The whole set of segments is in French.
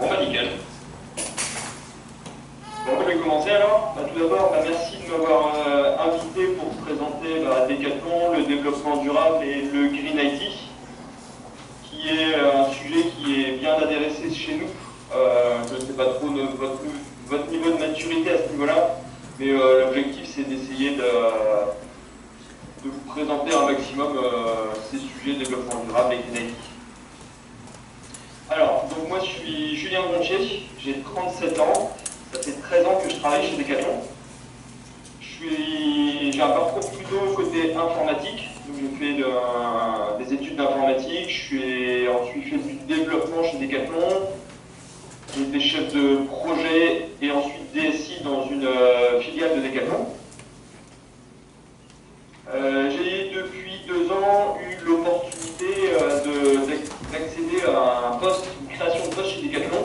Bon bah nickel. Bon, je vais commencer alors. Tout d'abord, merci de m'avoir invité pour présenter Decathlon, le développement durable et le Green IT, qui est un sujet qui est bien adressé chez nous. Je ne sais pas trop votre niveau de maturité à ce niveau-là, mais l'objectif c'est d'essayer de vous présenter un maximum ces sujets de développement durable et Green IT. Alors, donc moi je suis Julien Gontier, j'ai 37 ans. Ça fait 13 ans que je travaille chez Decathlon. J'ai un parcours plutôt côté informatique. J'ai fait des études d'informatique. J'ai ensuite fait du développement chez Decathlon. J'ai été chef de projet et ensuite DSI dans une filiale de Decathlon. J'ai depuis 2 ans eu l'opportunité d'accéder à un poste, une création de poste chez Decathlon.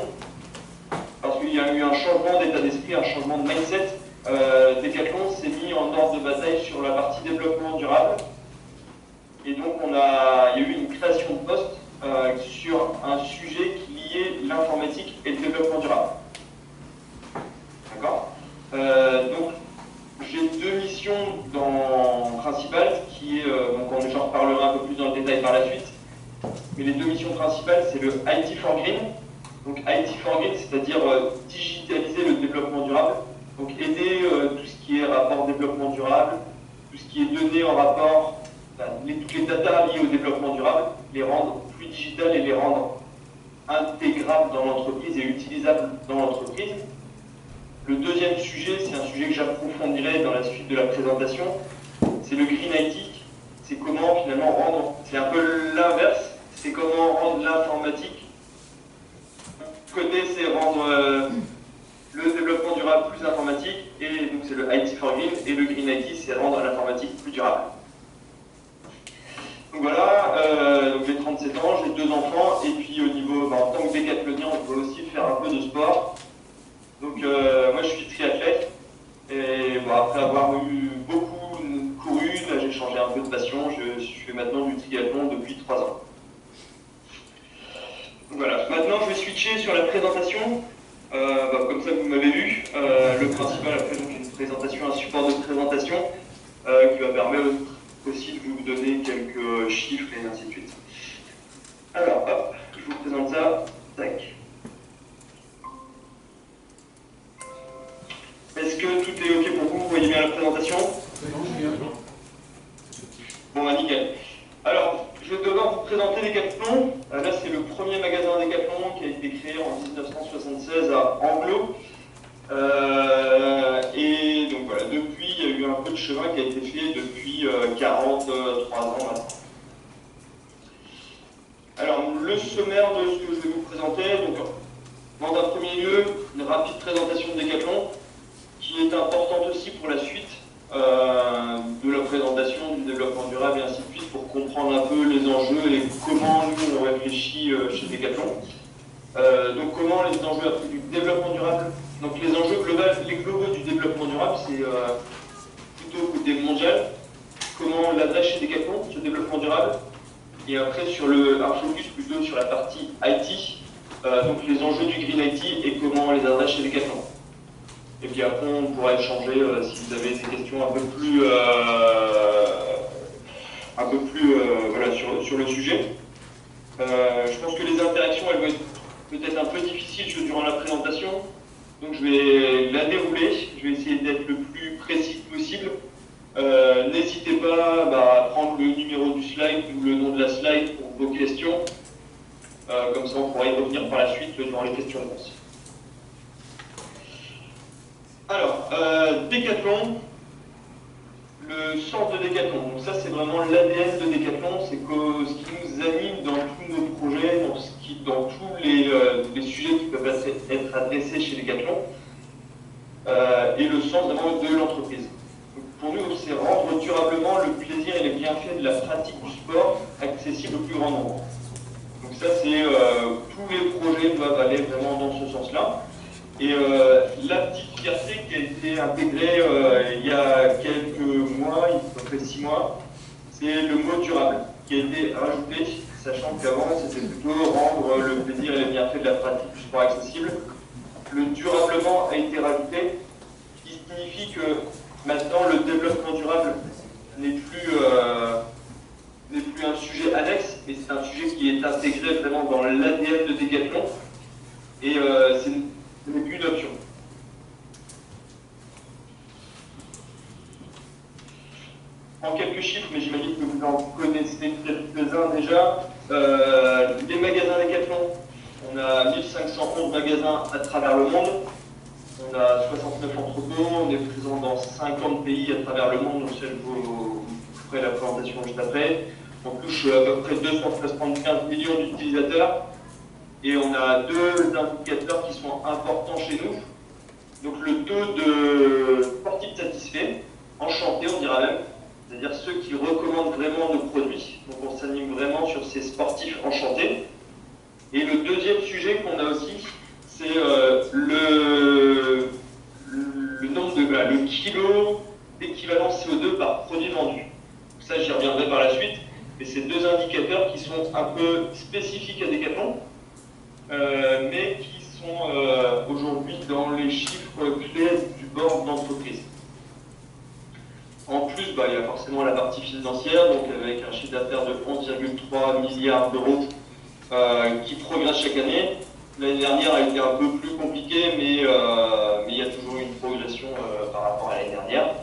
Parce qu'il y a eu un changement d'état d'esprit, un changement de mindset. Decathlon s'est mis en ordre de bataille sur la partie développement durable. Et donc il y a eu une création de poste sur un sujet qui liait l'informatique et le développement durable. D'accord. Donc j'ai 2 missions principales, qui est, donc j'en reparlerai un peu plus dans le détail par la suite. Mais les 2 missions principales, c'est le IT for Green. Donc IT for Green, c'est-à-dire digitaliser le développement durable, donc aider tout ce qui est rapport développement durable, tout ce qui est données en rapport, toutes les datas liées au développement durable, les rendre plus digitales et les rendre intégrables dans l'entreprise et utilisables dans l'entreprise. Le deuxième sujet, c'est un sujet que j'approfondirai dans la suite de la présentation, c'est le Green IT. C'est comment finalement rendre, c'est un peu l'inverse, c'est comment rendre l'informatique. Côté, c'est rendre le développement durable plus informatique, et donc c'est le IT for Green, et le Green IT, c'est rendre l'informatique plus durable. Donc voilà, donc j'ai 37 ans, j'ai 2 enfants, et puis au niveau, en tant que décathlonien, on peut aussi faire un peu de sport. Donc moi je suis triathlète, et après avoir eu beaucoup couru, là j'ai changé un peu de passion, je fais maintenant du triathlon depuis 3 ans. Voilà, maintenant je vais switcher sur la présentation. Comme ça vous m'avez vu, le principal après donc une présentation, un support de présentation qui va permettre aussi de vous donner quelques chiffres et ainsi de suite. Alors hop, je vous présente ça. Tac. Est-ce que tout est ok pour vous? Vous voyez bien la présentation? Bon bah nickel. Alors, je vais devoir vous présenter Decathlon. Là, c'est le premier magasin Decathlon qui a été créé en 1976 à Anglo. Et donc voilà, depuis, il y a eu un peu de chemin qui a été fait depuis 43 ans maintenant. Alors, le sommaire de ce que je vais vous présenter, donc, dans un premier lieu, une rapide présentation de Decathlon, qui est importante aussi pour la suite de la présentation du développement durable et ainsi de suite, pour comprendre un peu les enjeux et comment nous on réfléchit chez Decathlon. Donc comment les enjeux du développement durable, donc les enjeux globaux du développement durable, c'est plutôt côté mondial, comment on l'adresse chez Decathlon, ce développement durable, et après un focus plutôt sur la partie IT, donc les enjeux du Green IT et comment on les adresse chez Decathlon. Et puis après, on pourra échanger si vous avez des questions un peu plus voilà, sur le sujet. Je pense que les interactions, elles vont être peut-être un peu difficiles durant la présentation. Donc je vais la dérouler. Je vais essayer d'être le plus précis possible. N'hésitez pas à prendre le numéro du slide ou le nom de la slide pour vos questions. Comme ça, on pourra y revenir par la suite durant les questions-réponses. Alors, Decathlon, le sens de Decathlon. Donc ça, c'est vraiment l'ADN de Decathlon, c'est ce qui nous anime dans tous nos projets, dans tous les sujets qui peuvent être adressés chez Decathlon, et le sens vraiment de l'entreprise. Pour nous, c'est rendre durablement le plaisir et les bienfaits de la pratique du sport accessible au plus grand nombre. Donc ça, c'est tous les projets doivent aller vraiment dans ce sens-là. Et la petite fierté qui a été intégrée il y a quelques mois, il faut peu 6 mois, c'est le mot durable qui a été rajouté, sachant qu'avant c'était plutôt rendre le plaisir et les bienfaits de la pratique du support accessible. Le durablement a été rajouté, ce qui signifie que maintenant le développement durable n'est plus un sujet annexe, mais c'est un sujet qui est intégré vraiment dans l'ADN de Decathlon, et ce n'est plus une option. En quelques chiffres, mais j'imagine que vous en connaissez quelques-uns déjà, les magasins Decathlon, on a 1511 magasins à travers le monde, on a 69 entrepôts, on est présent dans 50 pays à travers le monde, donc je vous ferai la présentation juste après. On touche à peu près 275 millions d'utilisateurs et on a deux indicateurs qui sont importants chez nous. Donc le taux de sportifs satisfaits, enchantés on dira même, c'est-à-dire ceux qui recommandent vraiment nos produits. Donc on s'anime vraiment sur ces sportifs enchantés. Et le deuxième sujet qu'on a aussi, c'est le nombre de le kilo d'équivalent CO2 par produit vendu. Ça, j'y reviendrai par la suite. Et c'est deux indicateurs qui sont un peu spécifiques à Decathlon, mais qui sont aujourd'hui dans les chiffres clés du board d'entreprise. En plus, il y a forcément la partie financière, donc avec un chiffre d'affaires de 11,3 milliards d'euros qui progresse chaque année. L'année dernière a été un peu plus compliquée, mais il y a toujours une progression par rapport à l'année dernière.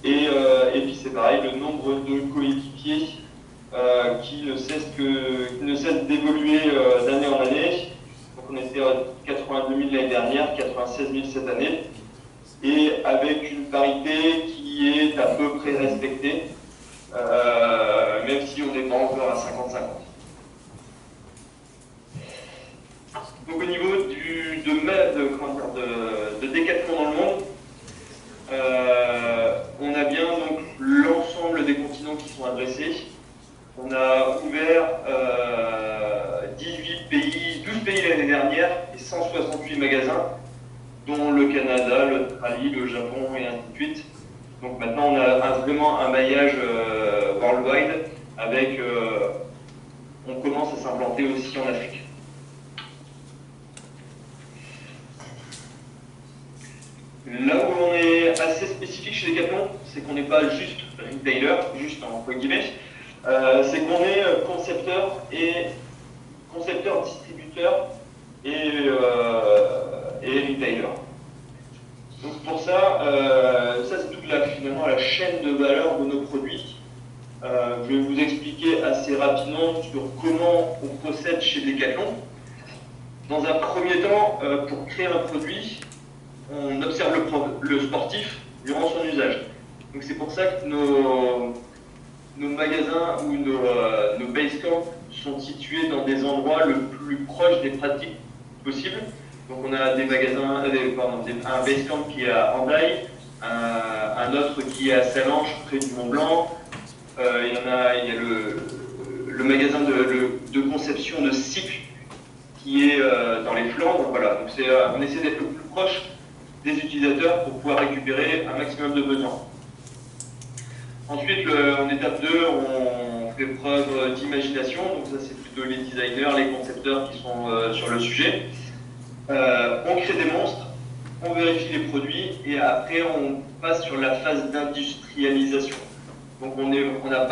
Et puis c'est pareil, le nombre de coéquipiers qui ne cesse d'évoluer d'année en année. Donc on était à 82 000 l'année dernière, 96 000 cette année, et avec une parité qui est à peu près respectée, même si on n'est pas encore à 50-50. Donc au niveau de Decathlon dans le monde, on a bien donc l'ensemble des continents qui sont adressés. On a ouvert 12 pays l'année dernière et 168 magasins, dont le Canada, l'Australie, le Japon et ainsi de suite. Donc maintenant on a vraiment un maillage worldwide avec, on commence à s'implanter aussi en Afrique. Là où on est assez spécifique chez Decathlon, c'est qu'on n'est pas juste retailer, juste entre guillemets, c'est qu'on est concepteur, distributeur et retailer. Donc pour ça, ça c'est toute finalement la chaîne de valeur de nos produits. Je vais vous expliquer assez rapidement sur comment on procède chez Decathlon. Dans un premier temps, pour créer un produit, on observe le sportif durant son usage. Donc c'est pour ça que nos magasins ou nos base camps sont situés dans des endroits le plus proches des pratiques possibles. Donc on a des magasins, un base camp qui est à Hendaye, un autre qui est à Salanches, près du Mont Blanc. Il y a le magasin de conception de cycle qui est dans les Flandres. Voilà. Donc on essaie d'être le plus proche des utilisateurs pour pouvoir récupérer un maximum de besoins. Ensuite, en étape 2, on fait preuve d'imagination. Donc ça, c'est plutôt les designers, les concepteurs qui sont sur le sujet. On crée des monstres, on vérifie les produits et après, on passe sur la phase d'industrialisation. Donc on a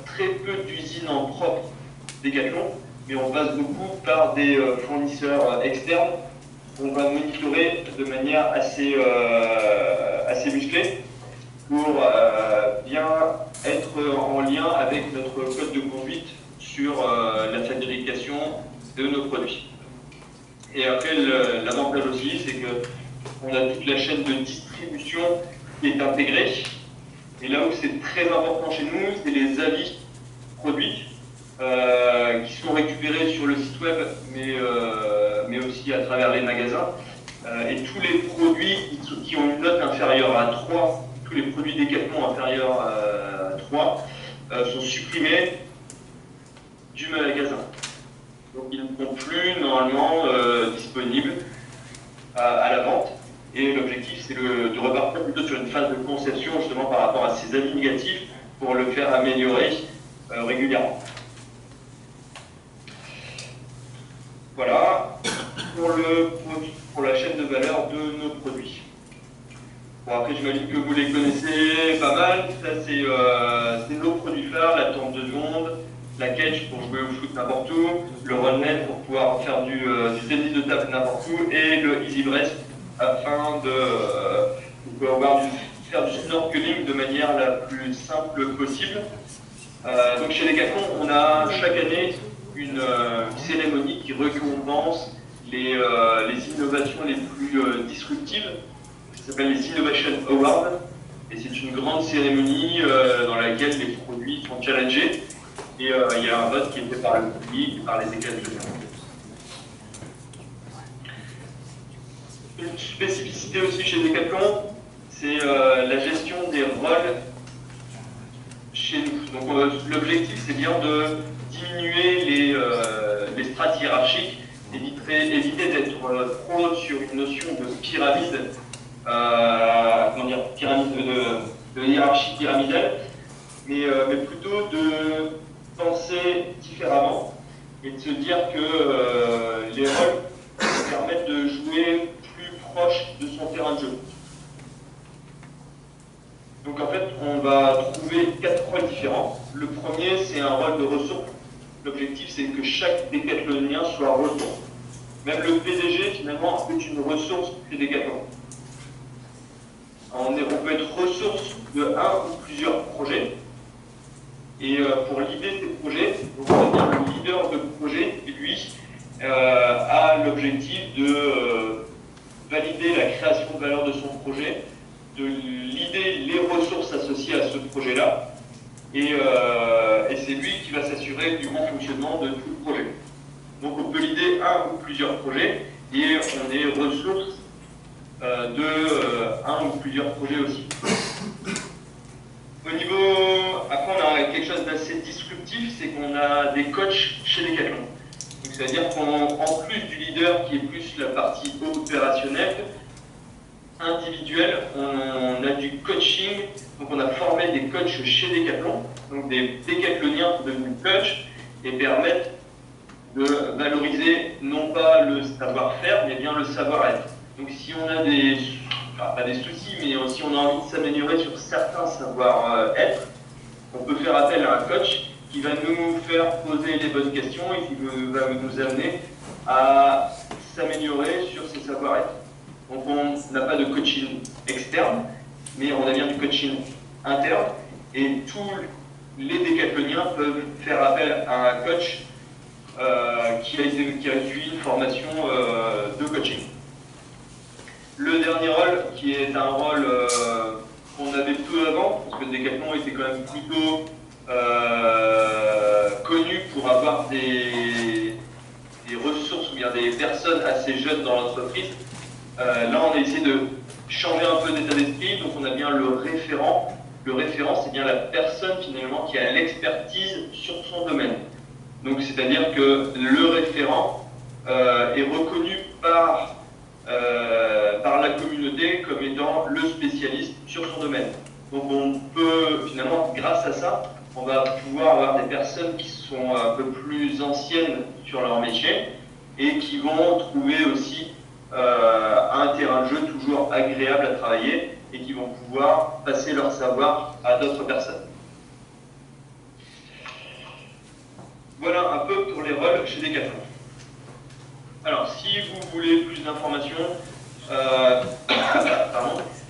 très peu d'usines en propre Decathlon, mais on passe beaucoup par des fournisseurs externes qu'on va monitorer de manière assez musclée pour bien être en lien avec notre code de conduite sur la fabrication de nos produits. Et après, l'avantage aussi, c'est qu'on a toute la chaîne de distribution qui est intégrée. Et là où c'est très important chez nous, c'est les avis produits qui sont récupérés sur le site web, mais aussi à travers les magasins. Et tous les produits qui ont une note inférieure à 3, tous les produits Decathlon inférieurs à 3, sont supprimés du magasin. Donc ils ne sont plus normalement disponibles à la vente. Et l'objectif, c'est de repartir plutôt sur une phase de conception justement par rapport à ces avis négatifs pour le faire améliorer régulièrement. Voilà. pour la chaîne de valeur de nos produits. Bon, après, j'imagine que vous les connaissez pas mal. Ça, c'est nos produits phares, la tente de seconde, la catch pour jouer au foot n'importe où, le rollnet pour pouvoir faire du tennis de table n'importe où, et le easy breast afin de pouvoir faire du snorkeling de manière la plus simple possible. Donc chez Decathlon, on a chaque année une cérémonie qui récompense les innovations les plus disruptives. Ça s'appelle les Innovation Awards. Et c'est une grande cérémonie dans laquelle les produits sont challengés. Et il y a un vote qui est fait par le public et par les Decathloniens. Une spécificité aussi chez Decathlon, c'est la gestion des rôles chez nous. Donc l'objectif, c'est bien de diminuer les strates hiérarchiques, éviter d'être trop sur une notion de pyramide, de hiérarchie pyramidale, mais plutôt de penser différemment et de se dire que les rôles permettent de jouer plus proche de son terrain de jeu. Donc en fait, on va trouver 4 rôles différents. Le premier, c'est un rôle de ressource. L'objectif, c'est que chaque décathlonien soit ressource. Même le PDG, finalement, est une ressource chez Decathlon. On peut être ressource de un ou plusieurs projets. Et pour l'idée ces projets, donc on va dire le leader de projet, lui, a l'objectif de valider la création de valeur de son projet, de l'idée les ressources associées à ce projet-là, et c'est lui qui va s'assurer du bon fonctionnement de tout le projet. Donc on peut l'idée un ou plusieurs projets, et on est ressource de un ou plusieurs projets aussi. Au niveau, après on a quelque chose d'assez disruptif, c'est qu'on a des coachs chez Decathlon. C'est-à-dire qu'en plus du leader qui est plus la partie opérationnelle, individuelle, on a du coaching, donc on a formé des coachs chez Decathlon, donc des décathloniens sont devenus coachs et permettent de valoriser non pas le savoir-faire, mais bien le savoir-être. Donc si on a pas des soucis, mais si on a envie de s'améliorer sur certains savoir-être, on peut faire appel à un coach qui va nous faire poser les bonnes questions et qui va nous amener à s'améliorer sur ces savoir-être. Donc on n'a pas de coaching externe, mais on a bien du coaching interne, et tous les décathloniens peuvent faire appel à un coach qui a suivi une formation de coaching. Le dernier rôle, qui est un rôle qu'on avait peu avant, parce que Decathlon était quand même plutôt connu pour avoir des ressources ou bien des personnes assez jeunes dans l'entreprise. Là, on a essayé de changer un peu d'état d'esprit, donc on a bien le référent. Le référent, c'est bien la personne finalement qui a l'expertise sur son domaine. Donc, c'est-à-dire que le référent est reconnu par la communauté comme étant le spécialiste sur son domaine. Donc on peut finalement, grâce à ça, on va pouvoir avoir des personnes qui sont un peu plus anciennes sur leur métier et qui vont trouver aussi un terrain de jeu toujours agréable à travailler et qui vont pouvoir passer leur savoir à d'autres personnes. Voilà un peu pour les rôles chez Decathlon. Alors, si vous voulez plus d'informations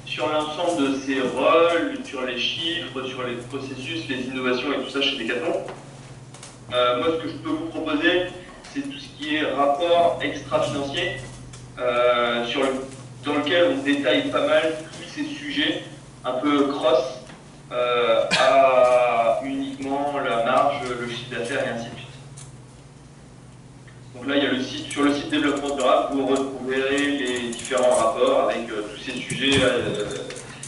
sur l'ensemble de ces rôles, sur les chiffres, sur les processus, les innovations et tout ça chez Decathlon, moi, ce que je peux vous proposer, c'est tout ce qui est rapport extra-financier, dans lequel on détaille pas mal tous ces sujets un peu cross à uniquement la marge, le chiffre d'affaires et ainsi de suite. Donc là, il y a le site, sur le site développement durable, vous retrouverez les différents rapports avec tous ces sujets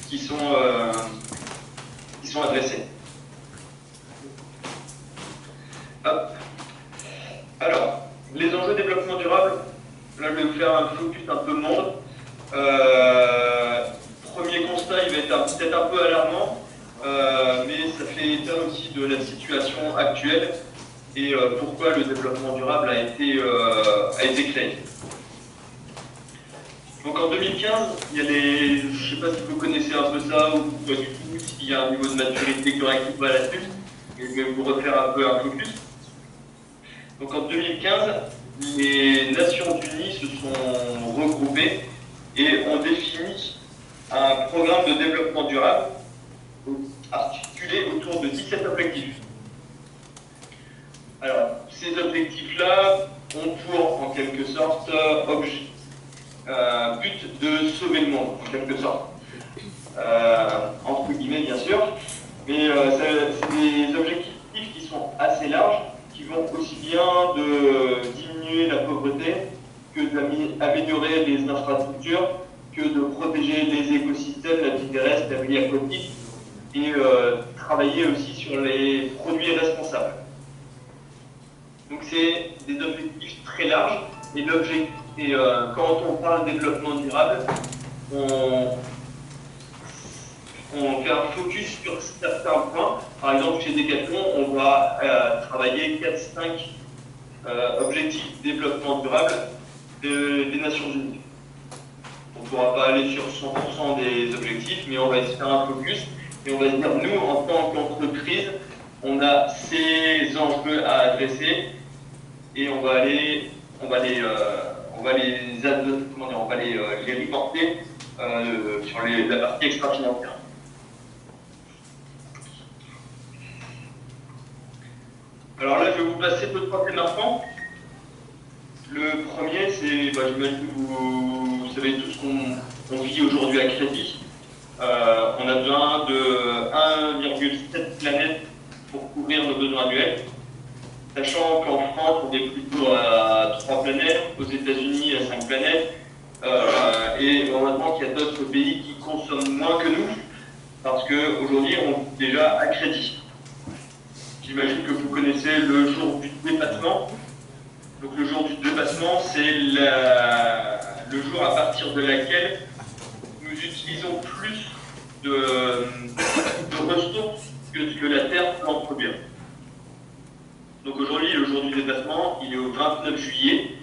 qui sont adressés. Hop. Alors, les enjeux de développement durable, là je vais vous faire un focus un peu monde. Premier constat, il va être peut-être un peu alarmant, mais ça fait état aussi de la situation actuelle et pourquoi le développement durable a été créé. Donc en 2015, il y a les, je ne sais pas si vous connaissez un peu ça ou pas du tout, s'il y a un niveau de maturité correct ou pas là-dessus, mais je vais vous refaire un peu un focus. Donc en 2015, les Nations Unies se sont regroupées et ont défini un programme de développement durable articulé autour de 17 objectifs. Alors, ces objectifs-là ont pour, en quelque sorte, but de sauver le monde, en quelque sorte. Entre guillemets, bien sûr. Mais c'est des objectifs qui sont assez larges, qui vont aussi bien de diminuer la pauvreté que d'améliorer les infrastructures, que de protéger les écosystèmes, la vie terrestre, la vie aquatique, et travailler aussi sur les produits responsables. Donc c'est des objectifs très larges, et quand on parle de développement durable, on fait un focus sur certains points. Par exemple, chez Decathlon, on va travailler 4-5 objectifs de développement durable des Nations Unies. On ne pourra pas aller sur 100% des objectifs, mais on va essayer de faire un focus et on va se dire, nous, en tant qu'entreprise, on a ces enjeux à adresser et on va les reporter sur la partie extra-financière. Alors là, je vais vous passer 2-3 faits marquants. Le premier, c'est, j'imagine que vous savez tous qu'on vit aujourd'hui à crédit. On a besoin de 1,7 planètes pour couvrir nos besoins annuels. Sachant qu'en France, on est plutôt à 3 planètes, aux États-Unis à 5 planètes, et heureusement qu'il y a d'autres pays qui consomment moins que nous, parce qu'aujourd'hui, on vit déjà à crédit. J'imagine que vous connaissez le jour du dépassement. Donc le jour du dépassement, c'est le jour à partir de laquelle nous utilisons plus de ressources que ce que la Terre peut en produire. Donc aujourd'hui, le jour du dépassement, il est au 29 juillet.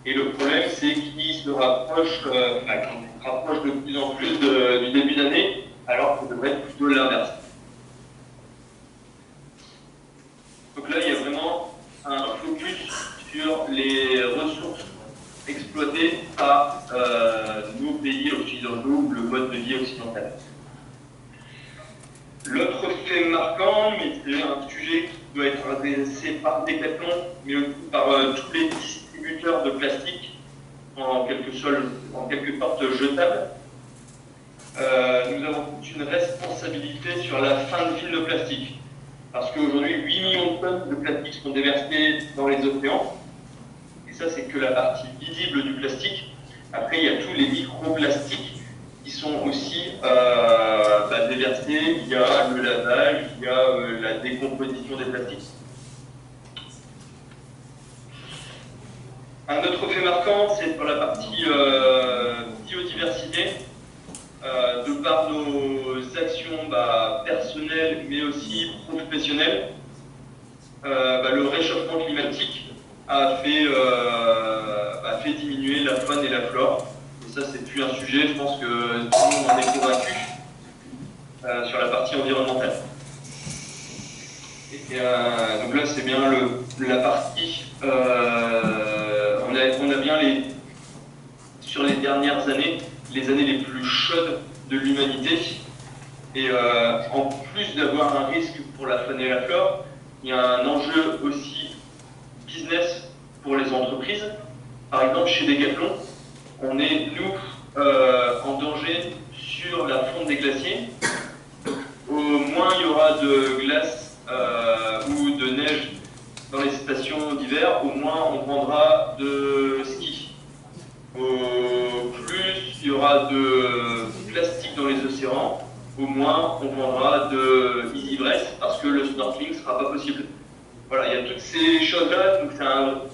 Et le problème, c'est qu'il se rapproche, de plus en plus du début d'année, alors que ça devrait être plutôt l'inverse. Donc là, il y a vraiment un focus sur les ressources exploitées par nos pays occidentaux, le mode de vie occidental. L'autre fait marquant, mais c'est un sujet qui doit être adressé par Decathlon, mais aussi par tous les distributeurs de plastique, en quelque sorte jetables. Nous avons toute une responsabilité sur la fin de vie de nos plastiques. Parce qu'aujourd'hui, 8 millions de tonnes de plastique sont déversées dans les océans. Et ça, c'est que la partie visible du plastique. Après, il y a tous les microplastiques qui sont aussi déversés via le lavage, via la décomposition des plastiques. Un autre fait marquant, c'est sur la partie biodiversité. De par nos actions personnelles, mais aussi professionnelles, le réchauffement climatique a fait diminuer la faune et la flore. Et ça, c'est plus un sujet, je pense que tout le monde en est convaincu sur la partie environnementale. Donc là, c'est bien la partie... on a bien sur les dernières années, les années les plus chaudes de l'humanité. Et en plus d'avoir un risque pour la faune et la flore, il y a un enjeu aussi business pour les entreprises. Par exemple, chez Decathlon, on est, nous, en danger sur la fonte des glaciers. Au moins il y aura de glace ou de neige dans les stations d'hiver, au moins on vendra de ski. Au plus il y aura de plastique dans les océans, au moins on vendra de EasyBrest parce que le snorkeling ne sera pas possible. Voilà, il y a toutes ces choses-là, donc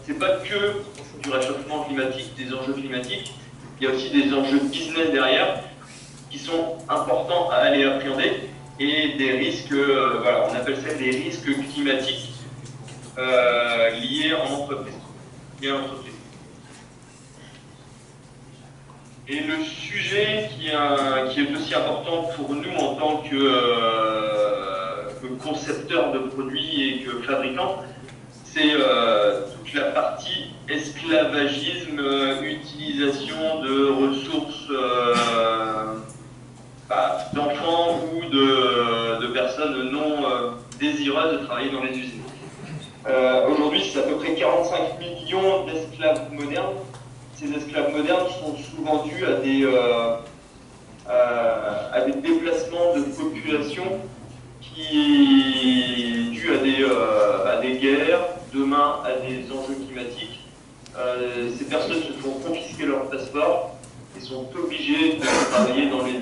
c'est pas que du réchauffement climatique, des enjeux climatiques, il y a aussi des enjeux business derrière qui sont importants à aller appréhender et des risques, on appelle ça des risques climatiques liés en entreprise. Et Et le sujet qui est aussi important pour nous en tant que concepteurs de produits et que fabricants, c'est toute la partie esclavagisme, utilisation de ressources d'enfants ou de personnes non désireuses de travailler dans les usines. Aujourd'hui, c'est à peu près 45 millions d'esclaves modernes. Ces esclaves modernes sont souvent dus à des déplacements de population dus à des guerres, demain à des enjeux climatiques. Ces personnes se font confisquer leur passeport et sont obligées de travailler dans les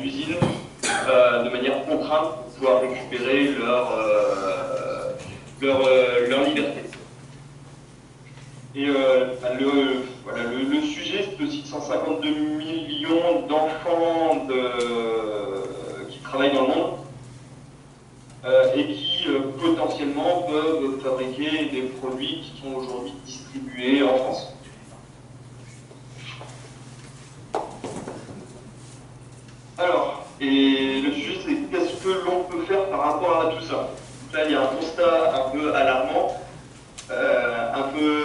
usines de manière contrainte pour pouvoir récupérer leur liberté. Et le sujet, c'est aussi 152 millions d'enfants qui travaillent dans le monde et qui potentiellement peuvent fabriquer des produits qui sont aujourd'hui distribués en France. Alors, et le sujet, c'est qu'est-ce que l'on peut faire par rapport à tout ça. Donc là, il y a un constat un peu alarmant. Un peu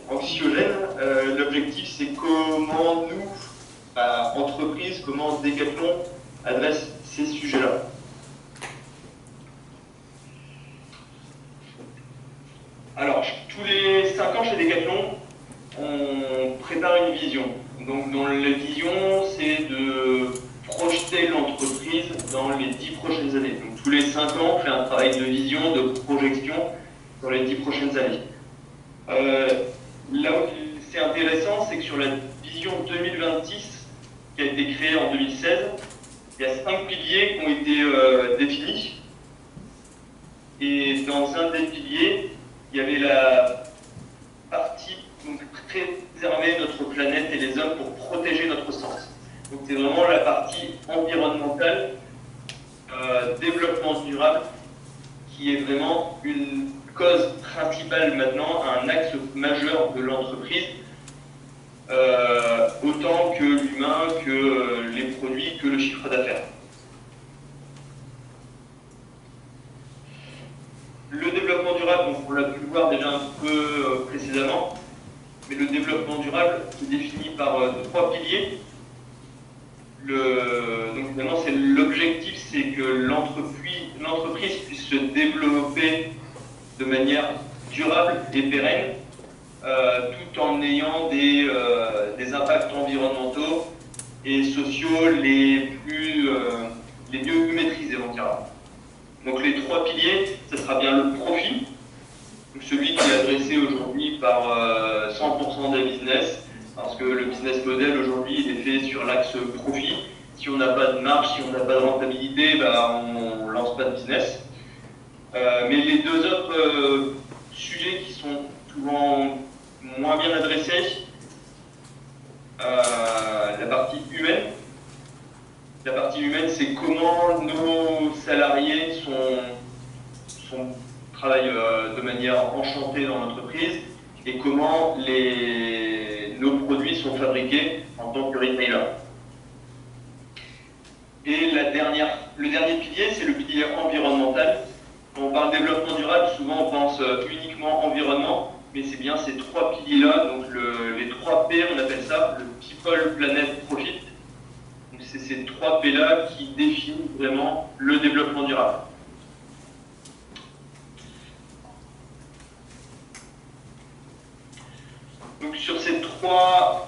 anxiogène. L'objectif, c'est comment nous, entreprise, comment Decathlon adresse ces sujets-là. Alors, tous les 5 ans chez Decathlon, on prépare une vision. Donc, dans la vision, c'est de projeter l'entreprise dans les 10 prochaines années. Donc, tous les 5 ans, on fait un travail de vision, de projection dans les 10 prochaines années. Là où c'est intéressant, c'est que sur la vision 2026, qui a été créée en 2016, il y a 5 piliers qui ont été définis. Et dans un des piliers, il y avait la partie donc, préserver notre planète et les hommes pour protéger notre sens. Donc c'est vraiment la partie environnementale, développement durable, qui est vraiment une cause principale maintenant, un axe majeur de l'entreprise, autant que l'humain, que les produits, que le chiffre d'affaires. Le développement durable, donc on l'a pu le voir déjà un peu précédemment, mais le développement durable est défini par 3 piliers. Donc finalement, c'est l'objectif, c'est que l'entreprise puisse se développer de manière durable et pérenne, tout en ayant des impacts environnementaux et sociaux les mieux maîtrisés, on dira. Donc les 3 piliers, ce sera bien le profit, donc celui qui est adressé aujourd'hui par 100% des business, parce que le business model aujourd'hui il est fait sur l'axe profit. Si on n'a pas de marge, si on n'a pas de rentabilité, on ne lance pas de business. Mais les 2 autres sujets qui sont souvent moins bien adressés, la partie humaine. La partie humaine, c'est comment nos salariés travaillent de manière enchantée dans l'entreprise et comment nos produits sont fabriqués en tant que retailer. Et le dernier pilier, c'est le pilier environnemental. Quand on parle développement durable, souvent on pense uniquement environnement, mais c'est bien ces 3 piliers-là, donc les 3 P, on appelle ça le People, Planet, Profit. Donc c'est ces 3 P-là qui définissent vraiment le développement durable. Donc sur ces 3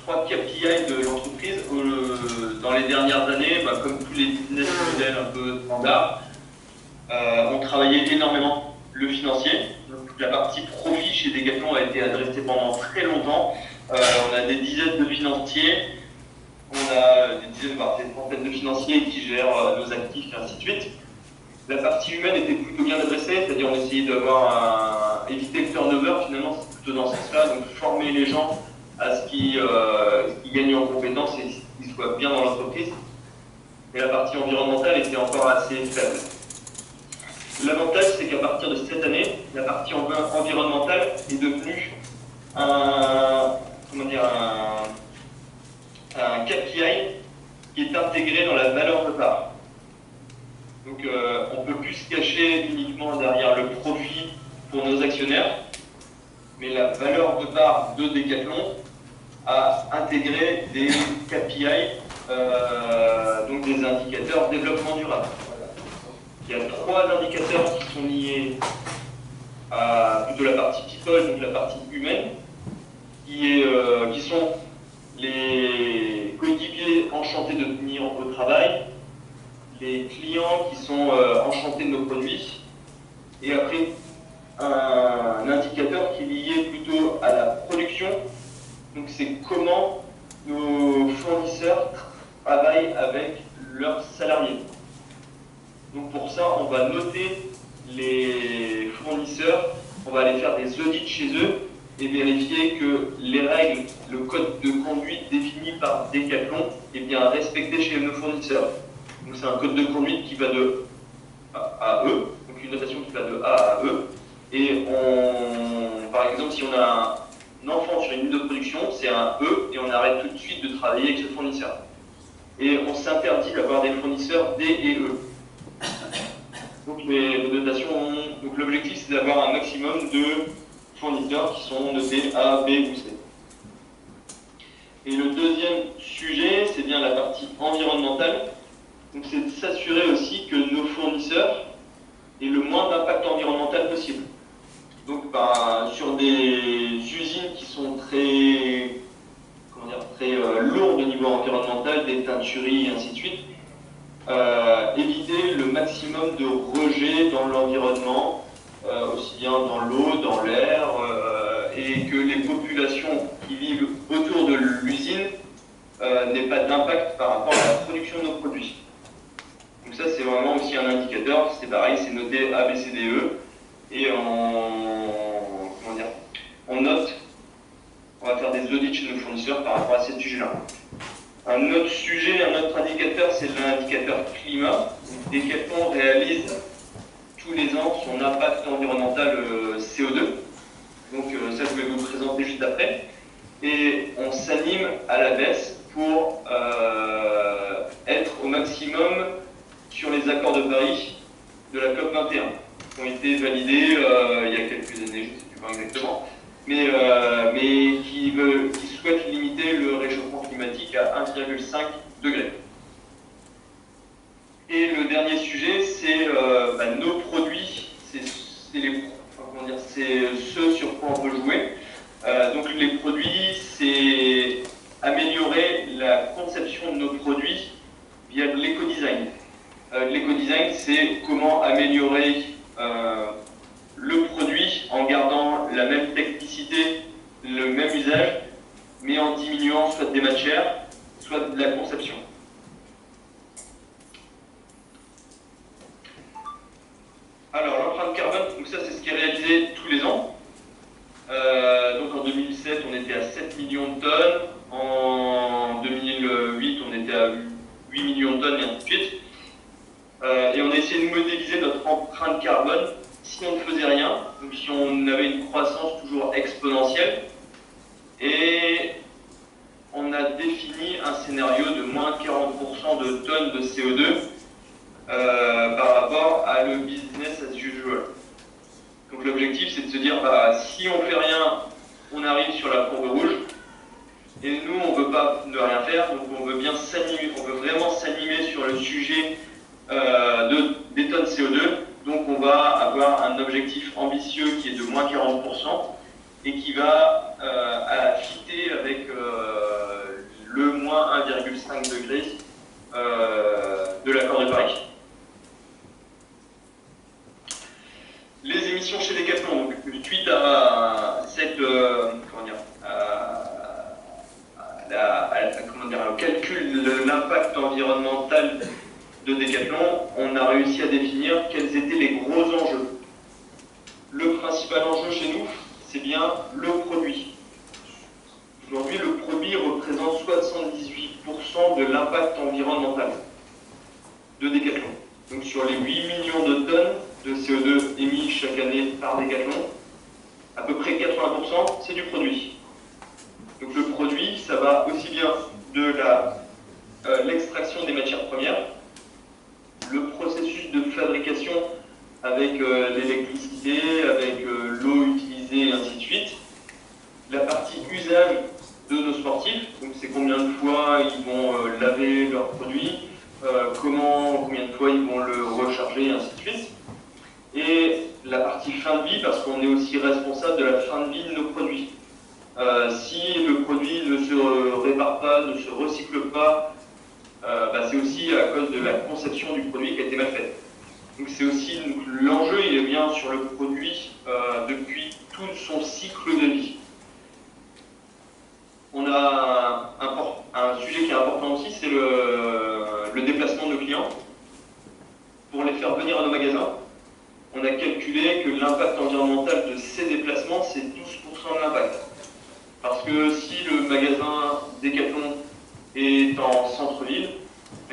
KPI de l'entreprise, dans les dernières années, comme tous les business models un peu standards, on travaillait énormément le financier. Donc, la partie profit chez Decathlon a été adressée pendant très longtemps. On a des dizaines de financiers, on a des dizaines, voire des centaines de financiers qui gèrent nos actifs et ainsi de suite. La partie humaine était plutôt bien adressée, c'est-à-dire on essayait éviter le turnover, finalement c'est plutôt dans ce sens-là, donc former les gens à ce qu'ils gagnent en compétences et qu'ils soient bien dans l'entreprise. Et la partie environnementale était encore assez faible. L'avantage, c'est qu'à partir de cette année, la partie environnementale est devenue un intégré dans la valeur de part. Donc on ne peut plus se cacher uniquement derrière le profit pour nos actionnaires, mais la valeur de part de Decathlon a intégré des KPI, donc des indicateurs développement durable. Il y a 3 indicateurs qui sont liés à plutôt la partie people, donc la partie humaine, qui sont les coéquipiers enchantés de venir au travail, les clients qui sont enchantés de nos produits, et après un indicateur qui est lié plutôt à la production. Donc c'est comment nos fournisseurs travaillent avec leurs salariés. Donc pour ça, on va noter les fournisseurs, on va aller faire des audits chez eux et vérifier que les règles, le code de conduite défini par Decathlon est bien respecté chez nos fournisseurs. Donc c'est un code de conduite qui va de A à E, donc une notation qui va de A à E. Et par exemple, si on a un enfant sur une ligne de production, c'est un E et on arrête tout de suite de travailler avec ce fournisseur. Et on s'interdit d'avoir des fournisseurs D et E. Donc les notations, donc l'objectif c'est d'avoir un maximum de fournisseurs qui sont notés A, B ou C. Et le deuxième sujet, c'est bien la partie environnementale. Donc c'est de s'assurer aussi que nos fournisseurs aient le moins d'impact environnemental possible. Donc sur des usines qui sont très lourdes au niveau environnemental, des teintureries et ainsi de suite, éviter le maximum de rejets dans l'environnement, aussi bien dans l'eau, dans l'air, et que les populations qui vivent autour de l'usine n'aient pas d'impact par rapport à la production de nos produits. Donc ça c'est vraiment aussi un indicateur, c'est pareil, c'est noté A, B, C, D, E, et on note, on va faire des audits chez nos fournisseurs par rapport à ces sujets-là. Un autre sujet, un autre indicateur, c'est l'indicateur climat. Decathlon réalise tous les ans son impact environnemental CO2. Donc ça, je vais vous présenter juste après. Et on s'anime à la baisse pour être au maximum sur les accords de Paris de la COP21, qui ont été validés il y a quelques années, je ne sais plus pas exactement, mais qui souhaitent limiter le réchauffement climatique à 1,5 degré. Et le dernier sujet, c'est nos produits, c'est ce sur quoi on peut jouer. Donc les produits, c'est améliorer la conception de nos produits via de l'éco-design. L'éco-design, c'est comment améliorer le produit en gardant la même technicité, le même usage, mais en diminuant soit des matières, soit de la conception. Alors, l'empreinte carbone, donc ça c'est ce qui est réalisé tous les ans. Donc en 2007, on était à 7 millions de tonnes. En 2008, on était à 8 millions de tonnes et ainsi de suite. Et on a essayé de modéliser notre empreinte carbone si on ne faisait rien, donc si on avait une croissance toujours exponentielle. Et on a défini un scénario de moins 40% de tonnes de CO2 par rapport à le business as usual. Donc l'objectif c'est de se dire, si on fait rien, on arrive sur la courbe rouge, et nous on ne veut pas ne rien faire, donc on veut bien s'animer, on veut vraiment s'animer sur le sujet des tonnes CO2, donc on va avoir un objectif ambitieux qui est de moins 40% et qui va fitter avec le moins 1,5 degré de l'accord de Paris. Les émissions chez Decathlon, donc suite à cette au calcul de l'impact environnemental de Decathlon, on a réussi à définir quels étaient les gros enjeux. Le principal enjeu chez nous, c'est bien le produit. Aujourd'hui, le produit représente 78% de l'impact environnemental de Decathlon. Donc sur les 8 millions de tonnes de CO2 émis chaque année par Decathlon, à peu près 80% c'est du produit. Donc le produit, ça va aussi bien de la l'extraction des matières premières, le processus de fabrication avec l'électricité, avec l'eau utilisée et ainsi de suite, la partie usage de nos sportifs, donc c'est combien de fois ils vont laver leurs produits, combien de fois ils vont le recharger et ainsi de suite, et la partie fin de vie, parce qu'on est aussi responsable de la fin de vie de nos produits. Si le produit ne se répare pas, ne se recycle pas, c'est aussi à cause de la conception du produit qui a été mal faite. Donc c'est aussi l'enjeu, il est bien sur le produit depuis tout son cycle de vie. On a un sujet qui est important aussi, c'est le déplacement de nos clients. Pour les faire venir à nos magasins, on a calculé que l'impact environnemental de ces déplacements, c'est 12% de l'impact. Parce que si le magasin Decathlon est en centre-ville,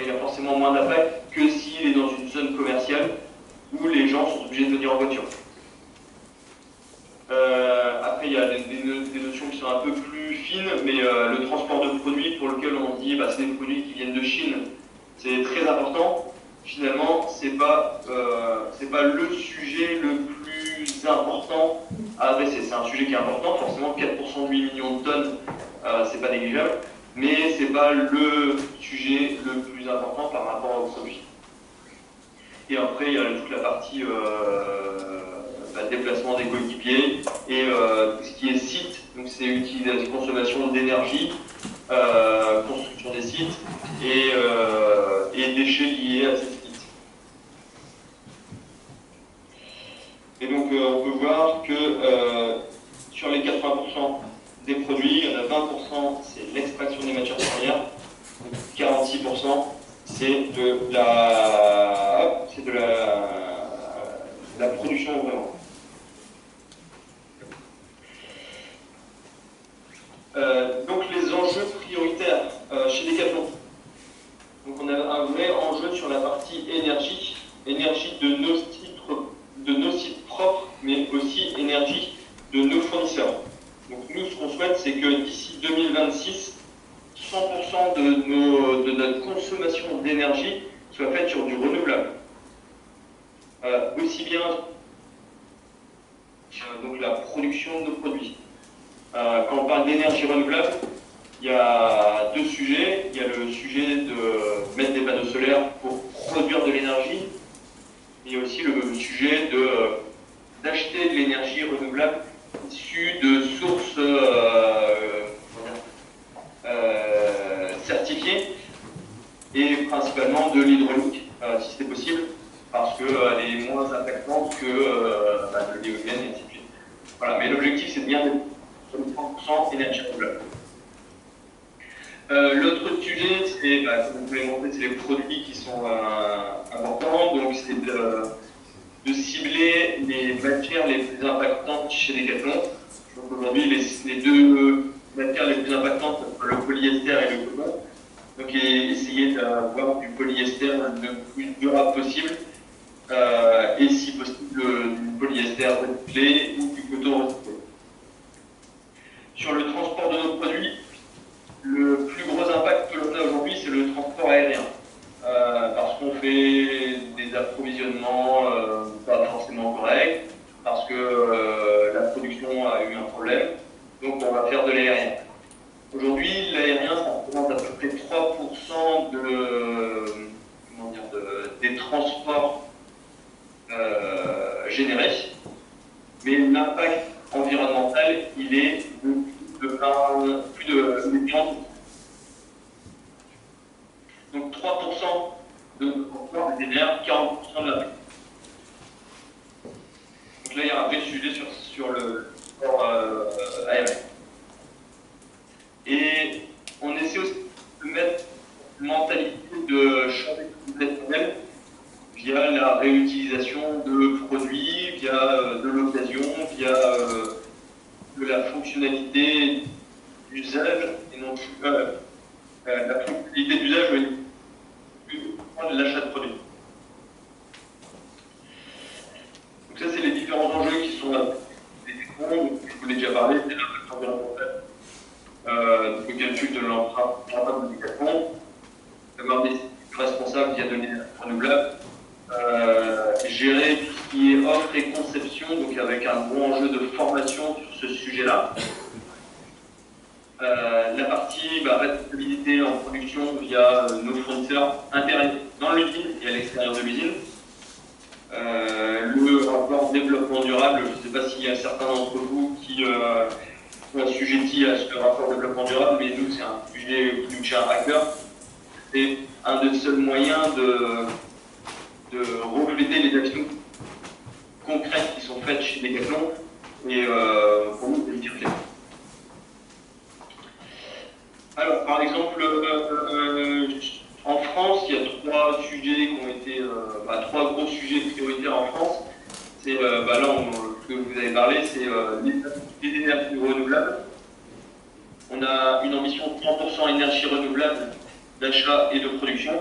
il a forcément moins d'impact que s'il est dans une zone commerciale où les gens sont obligés de venir en voiture. Après, il y a des notions qui sont un peu plus fines, mais le transport de produits pour lequel on dit c'est des produits qui viennent de Chine, c'est très important. Finalement, c'est pas le sujet le plus important à adresser. C'est un sujet qui est important, forcément 4% de 8 millions de tonnes, c'est pas négligeable, mais c'est pas le sujet le plus important par rapport au produit. Et après, il y a toute la partie déplacement des coéquipiers et tout ce qui est site, donc c'est utilisation, consommation d'énergie, construction des sites et déchets liés à ces sites. Et donc on peut voir que sur les 80% des produits, il y en a 20% c'est l'extraction des matières premières, 46% c'est de la production vraiment. Donc les enjeux prioritaires chez Decathlon. Donc on a un vrai enjeu sur la partie énergie de nos sites propres, mais aussi énergie de nos fournisseurs. Donc nous, ce qu'on souhaite, c'est que d'ici 2026, 100% de notre consommation d'énergie soit faite sur du renouvelable. Aussi bien donc la production de nos produits. Quand on parle d'énergie renouvelable, il y a deux sujets. Il y a le sujet de mettre des panneaux solaires pour produire de l'énergie. Il y a aussi le sujet d'acheter de l'énergie renouvelable issue de sources certifiées et principalement de l'hydraulique, si c'est possible, parce qu'elle est moins impactante que de l'éolienne et ainsi de suite. Voilà, mais l'objectif c'est bien d'être sur 30% énergie renouvelable. L'autre sujet, c'est, comme vous pouvez montrer, c'est les produits qui sont importants. Donc, c'est de cibler les matières les plus impactantes chez Decathlon. Donc, aujourd'hui, les deux matières les plus impactantes, le polyester et le coton. Donc, essayer d'avoir du polyester le plus durable possible et, si possible, du polyester recyclé ou du coton recyclé. Sur le transport de nos produits, le plus gros impact que l'on a aujourd'hui, c'est le transport aérien. Parce qu'on fait des approvisionnements pas forcément corrects, parce que la production a eu un problème, donc on va faire de l'aérien. Aujourd'hui, l'aérien, ça représente à peu près 3% des transports générés, mais l'impact environnemental, il est plus de 40%. Donc 3% de nos transports génèrent 40% de l'impact. Donc là, il y a un vrai sujet sur le transport aérien. Et on essaie aussi de mettre une mentalité de changer complètement via la réutilisation de produits, via de l'occasion, via de la fonctionnalité d'usage et non plus la fonctionnalité d'usage de l'achat de produits. Donc ça, c'est les différents enjeux qui sont des fonds, je vous l'ai déjà parlé, c'est l'impact environnemental, le calcul de l'empreinte de Decathlon, comme un des responsables via de l'énergie renouvelable, gérer tout ce qui est offre et conception, donc avec un gros enjeu de formation sur ce sujet-là. La partie responsabilité en production via nos fournisseurs internes dans l'usine et à l'extérieur de l'usine. Le rapport développement durable, je ne sais pas s'il y a certains d'entre vous qui sont assujettis à ce rapport développement durable, mais nous, c'est un sujet qui nous tient à cœur. C'est un des seuls moyens de refléter les actions concrètes qui sont faites chez Decathlon, et pour nous, c'est une fierté. Alors, par exemple, en France, il y a trois sujets qui ont été, trois gros sujets prioritaires en France. C'est là, ce que vous avez parlé, c'est les énergies renouvelables. On a une ambition de 100% énergie renouvelable d'achat et de production.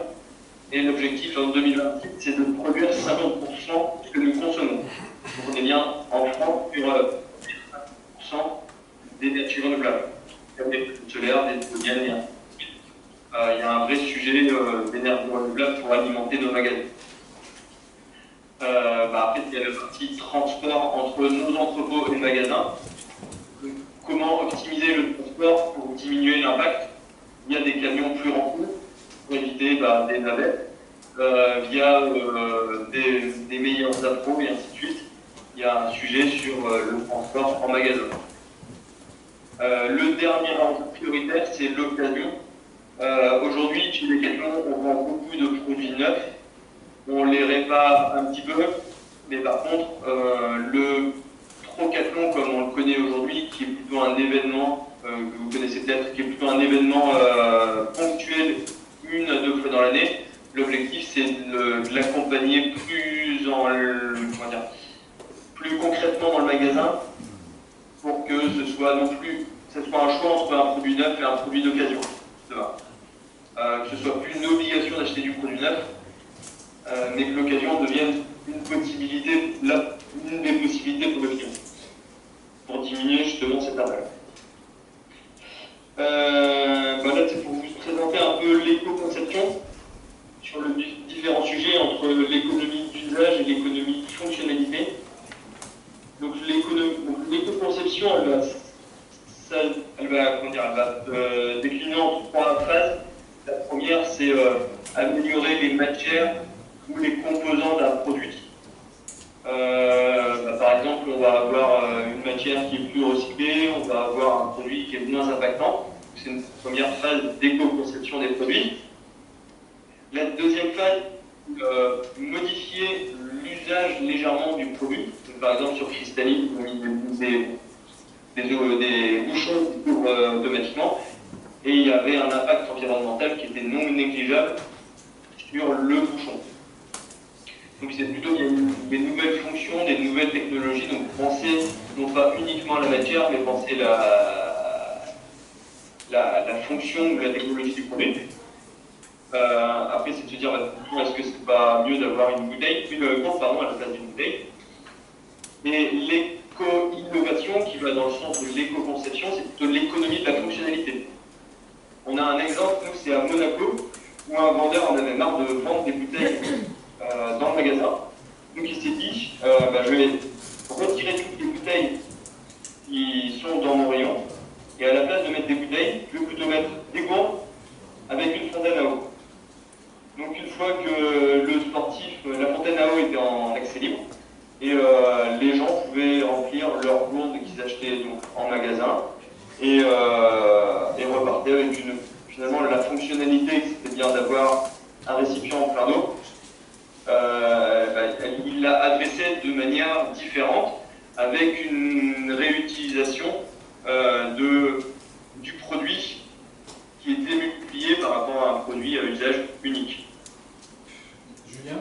Et l'objectif en 2028, c'est de produire 50% de ce que nous consommons. Donc on est bien en France sur 50% d'énergie renouvelable. Comme des panneaux solaires, des éoliennes et ainsi de suite. Il y a un vrai sujet d'énergie renouvelable pour alimenter nos magasins. Après, il y a la partie transport entre nos entrepôts et magasins. Donc, comment optimiser le transport pour diminuer l'impact via des camions plus remplis, pour éviter des navettes, via des meilleurs appros et ainsi de suite. Il y a un sujet sur le transport en magasin. Le dernier enjeu prioritaire, c'est l'occasion. Aujourd'hui, chez Decathlon, on vend beaucoup de produits neufs. On les répare un petit peu, mais par contre, le Trocathlon, comme on le connaît aujourd'hui, qui est plutôt un événement que vous connaissez peut-être, qui est plutôt un événement ponctuel, 1 à 2 fois dans l'année, l'objectif c'est de l'accompagner plus concrètement dans le magasin, pour que ce soit un choix entre un produit neuf et un produit d'occasion. Que ce soit plus une obligation d'acheter du produit neuf, mais que l'occasion devienne une des possibilités pour le client, pour diminuer justement cet impact. Là, c'est pour vous présenter un peu l'éco-conception sur les différents sujets entre l'économie d'usage et l'économie de fonctionnalité. Donc l'éco-conception, elle va décliner en 3 phases. La première, c'est améliorer les matières ou les composants d'un produit. Par exemple, on va avoir une matière qui est plus recyclée, on va avoir un produit qui est moins impactant. C'est une première phase d'éco-conception des produits. La deuxième phase, modifier l'usage légèrement du produit. Donc, par exemple, sur Cristalline, on a mis des bouchons qui s'ouvrent automatiquement. Et il y avait un impact environnemental qui était non négligeable sur le bouchon. Donc c'est plutôt des nouvelles fonctions, des nouvelles technologies. Donc penser non pas uniquement à la matière, mais penser la fonction ou la technologie du produit. Après, c'est de se dire, est-ce que c'est pas mieux d'avoir une gourde à la place d'une bouteille. Et l'éco-innovation, qui va dans le sens de l'éco-conception, c'est plutôt l'économie de la fonctionnalité. On a un exemple, nous, c'est à Monaco, où un vendeur en avait marre de vendre des bouteilles dans le magasin. Donc il s'est dit, je vais retirer toutes les bouteilles qui sont dans mon rayon, et à la place de mettre des bouteilles, je vais plutôt mettre des gourdes avec une fontaine à eau. Donc une fois que la fontaine à eau était en accès libre, et les gens pouvaient remplir leurs gourdes qu'ils achetaient donc, en magasin, et repartaient avec finalement la fonctionnalité, c'était bien d'avoir un récipient en plein d'eau. Il l'a adressé de manière différente, avec une réutilisation du produit qui était multiplié par rapport à un produit à usage unique. Julien,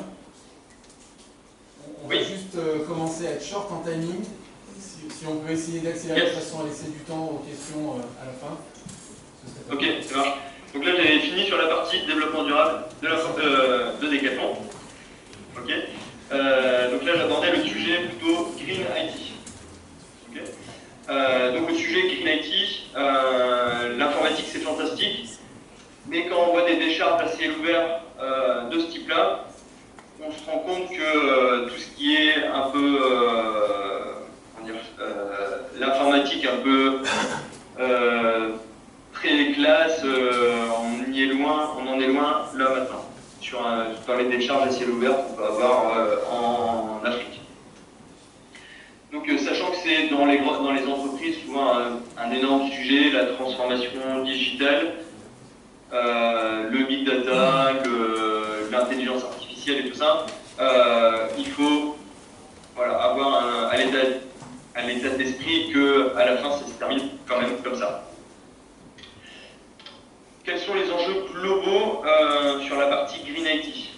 on va juste commencer à être short en timing. Si on peut essayer d'accélérer de façon à laisser du temps aux questions à la fin. Ok, ça marche. Donc là, j'avais fini sur la partie développement durable de Decathlon. Ok. Donc là, j'abordais le sujet plutôt Green IT. Okay. Donc le sujet Green IT, l'informatique c'est fantastique, Mais quand on voit des décharges à ciel ouvert de ce type-là, on se rend compte que tout ce qui est un peu l'informatique un peu très classe, on y est loin, on en est loin là maintenant, dans les décharges à ciel ouvert qu'on peut avoir en Afrique. Donc sachant que c'est dans les entreprises souvent un énorme sujet, la transformation digitale, le big data, l'intelligence artificielle et tout ça, il faut avoir à l'état d'esprit qu'à la fin ça se termine quand même comme ça. Quels sont les enjeux globaux sur la partie Green IT?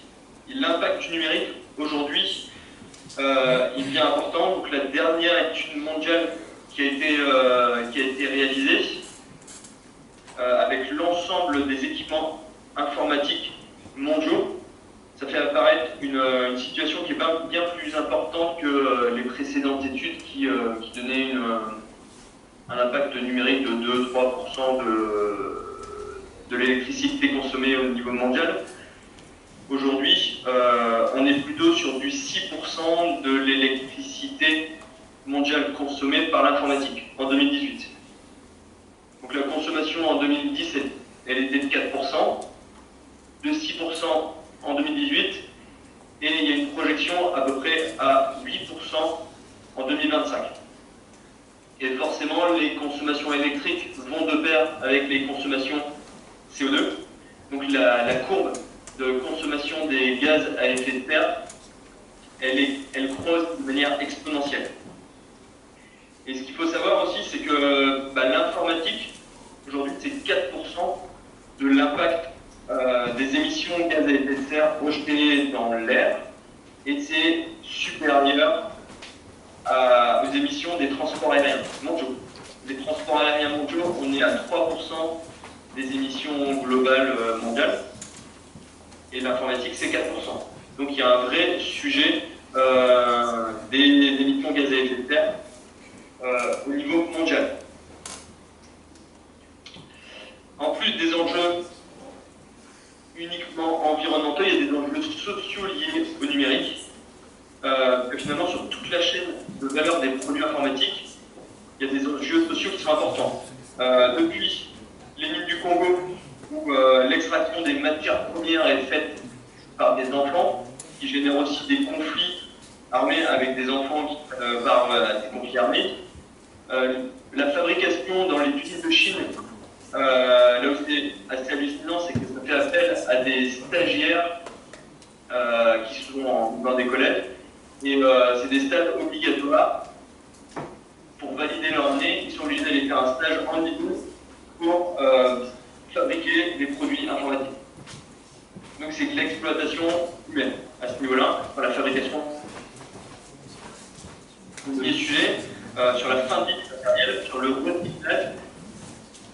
L'impact du numérique aujourd'hui, il devient important. Donc la dernière étude mondiale qui a été réalisée avec l'ensemble des équipements informatiques mondiaux, ça fait apparaître une situation qui est bien plus importante que les précédentes études qui donnaient un impact numérique de 2-3% de l'électricité consommée au niveau mondial. Aujourd'hui, on est plutôt sur du 6% de l'électricité mondiale consommée par l'informatique en 2018. Donc la consommation en 2010, elle était de 4%, de 6% en 2018, et il y a une projection à peu près à 8% en 2025. Et forcément, les consommations électriques vont de pair avec les consommations CO2. Donc la courbe de consommation des gaz à effet de serre, elle croît de manière exponentielle. Et ce qu'il faut savoir aussi, c'est que l'informatique, aujourd'hui, c'est 4% de l'impact des émissions de gaz à effet de serre rejetées dans l'air, et c'est supérieur aux émissions des transports aériens mondiaux. Les transports aériens mondiaux, on est à 3% des émissions globales mondiales, et l'informatique, c'est 4%. Donc il y a un vrai sujet des émissions de gaz à effet de serre au niveau mondial. En plus des enjeux uniquement environnementaux, il y a des enjeux sociaux liés au numérique. Finalement, sur toute la chaîne de valeur des produits informatiques, il y a des enjeux sociaux qui sont importants. Depuis les mines du Congo, où l'extraction des matières premières est faite par des enfants, qui génèrent aussi des conflits armés avec des enfants par des conflits armés. La fabrication dans les usines de Chine, là où c'est assez hallucinant, c'est que ça fait appel à des stagiaires qui sont dans des collèges, et c'est des stages obligatoires. Pour valider leur année, ils sont obligés d'aller faire un stage en ligne pour fabriquer des produits informatiques. Donc c'est de l'exploitation humaine à ce niveau-là, pour la fabrication. Premier sujet, sur la fin de vie matériel, sur le recyclage.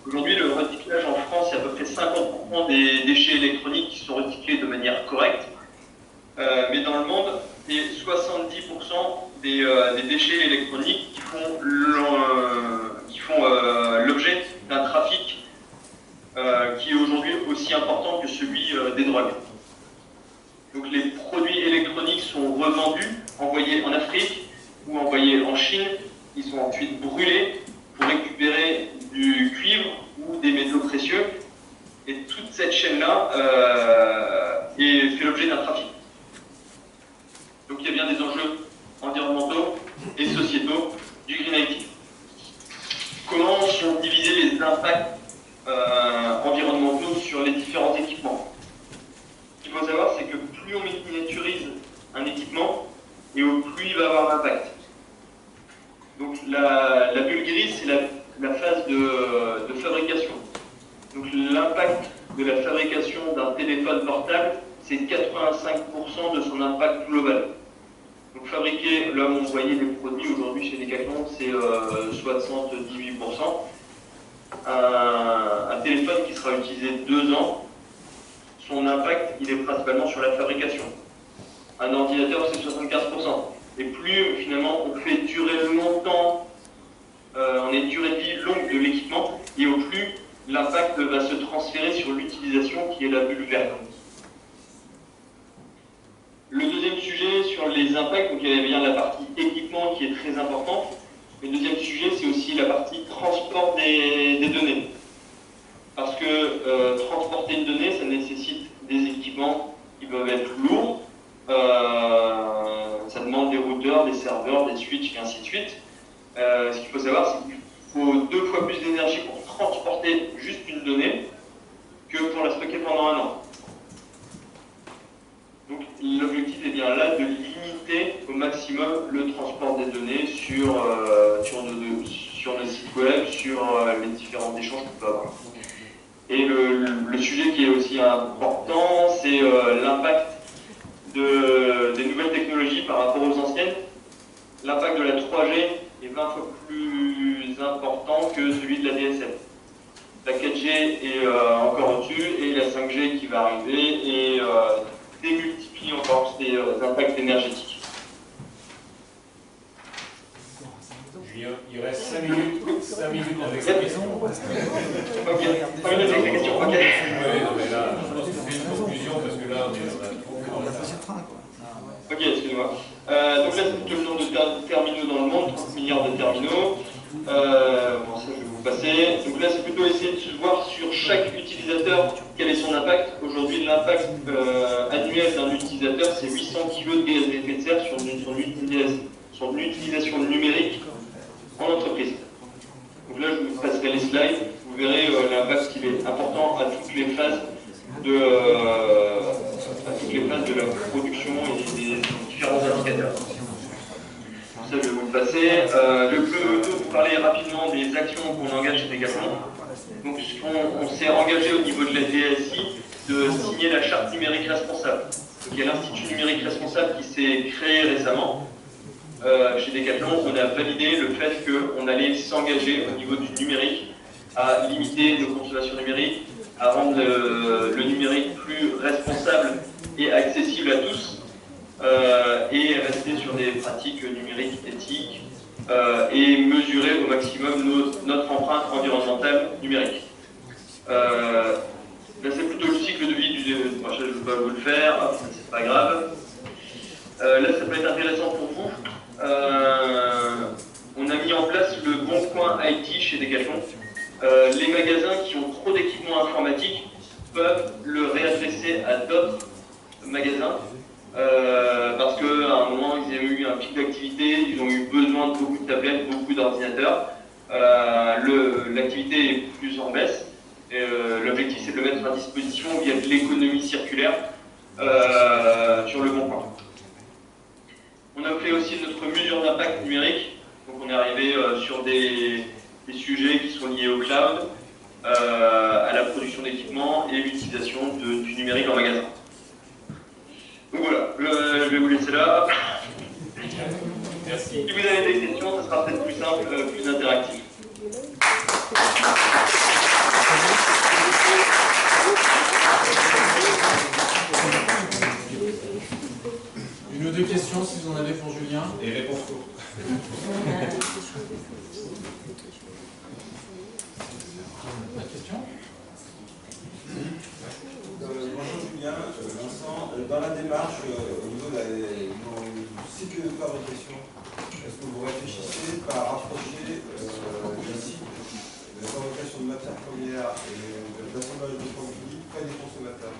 Aujourd'hui, le recyclage en France, c'est à peu près 50% des déchets électroniques qui sont recyclés de manière correcte. Mais dans le monde, c'est 70% des déchets électroniques qui font l'objet d'un trafic qui est aujourd'hui aussi important que celui des drogues. Donc les produits électroniques sont revendus, envoyés en Afrique ou envoyés en Chine. Ils sont ensuite brûlés pour récupérer du cuivre ou des métaux précieux. Et toute cette chaîne-là fait l'objet d'un trafic. Donc il y a bien des enjeux environnementaux et sociétaux du Green IT. Comment sont divisés les impacts environnementaux sur les différents équipements? Ce qu'il faut savoir, c'est que plus on miniaturise un équipement, et au plus il va avoir d'impact. Donc la bulle grise, c'est la phase de fabrication. Donc l'impact de la fabrication d'un téléphone portable, c'est 85% de son impact global. Donc fabriquer, là où on voyait les produits aujourd'hui chez Decathlon, c'est 78%. Un téléphone qui sera utilisé 2 ans, son impact, il est principalement sur la fabrication. Un ordinateur, c'est 75%. Et plus, finalement, on fait durer longtemps, on a une durée de vie longue de l'équipement, et au plus l'impact va se transférer sur l'utilisation qui est la bulle verte. Le deuxième sujet sur les impacts, donc il y avait bien la partie équipement qui est très importante. Le deuxième sujet, c'est aussi la partie transport des données. Parce que transporter une donnée, ça nécessite des équipements qui peuvent être lourds. Ça demande des routeurs, des serveurs, des switches et ainsi de suite. Ce qu'il faut savoir, c'est qu'il faut 2 fois plus d'énergie pour transporter juste une donnée que pour la stocker pendant un an. Donc l'objectif est bien là de limiter au maximum le transport des données sur nos sites web, sur les différents échanges qu'on peut avoir. Et le sujet qui est aussi important, c'est l'impact des nouvelles technologies par rapport aux anciennes. L'impact de la 3G est 20 fois plus important que celui de la DSL. La 4G est encore au-dessus et la 5G qui va arriver et démultiplie encore ces impacts énergétiques. Julien, il reste 5 minutes avec la question. Ok, 5 minutes avec la question, ok. Oui, non, mais là, je pense que c'est une conclusion parce que là, on est Ok, excusez-moi. Donc là, c'est plutôt le nombre de terminaux dans le monde, 30 milliards de terminaux. Bon, ça, je vais vous passer. Donc là, c'est plutôt essayer de se voir sur chaque utilisateur quel est son impact. Aujourd'hui, l'impact annuel d'un utilisateur, c'est 800 kg de gaz à effet de serre sur une utilisation numérique en entreprise. Donc là, je vous passerai les slides. Vous verrez l'impact qui est important à toutes les phases de la production et des différents indicateurs. Ça, je vais vous le passer. Je peux vous parler rapidement des actions qu'on engage chez Decathlon. Donc, on s'est engagé au niveau de la DSI de signer la charte numérique responsable. Donc, il y a l'Institut numérique responsable qui s'est créé récemment. Chez Decathlon, on a validé le fait qu'on allait s'engager au niveau du numérique à limiter nos consommations numériques, à rendre le numérique plus responsable et accessible à tous, et rester sur des pratiques numériques éthiques et mesurer au maximum notre empreinte environnementale numérique. Là, c'est plutôt le cycle de vie du prochain, je ne vais pas vous le faire, c'est pas grave. Là, ça peut être intéressant pour vous. On a mis en place le Bon Coin IT chez Decathlon. Les magasins qui ont trop d'équipements informatiques peuvent le réadresser à d'autres magasins parce qu'à un moment ils ont eu un pic d'activité, ils ont eu besoin de beaucoup de tablettes, beaucoup d'ordinateurs. L'activité est plus en baisse. L'objectif c'est de le mettre à disposition via de l'économie circulaire sur le Bon Coin. On a fait aussi notre mesure d'impact numérique. Donc on est arrivé sur des sujets qui sont liés au cloud, à la production d'équipements et l'utilisation du numérique en magasin. Donc voilà, je vais vous laisser là. Merci. Si vous avez des questions, ce sera peut-être plus simple, plus interactif. Une ou deux questions si vous en avez pour Julien. Et réponse courte. La question ? Bonjour Julien, Vincent. Dans la démarche au niveau du cycle de fabrication, est-ce que vous réfléchissez par rapprocher les cycles de fabrication de matières premières et de l'assemblage de produits près des consommateurs?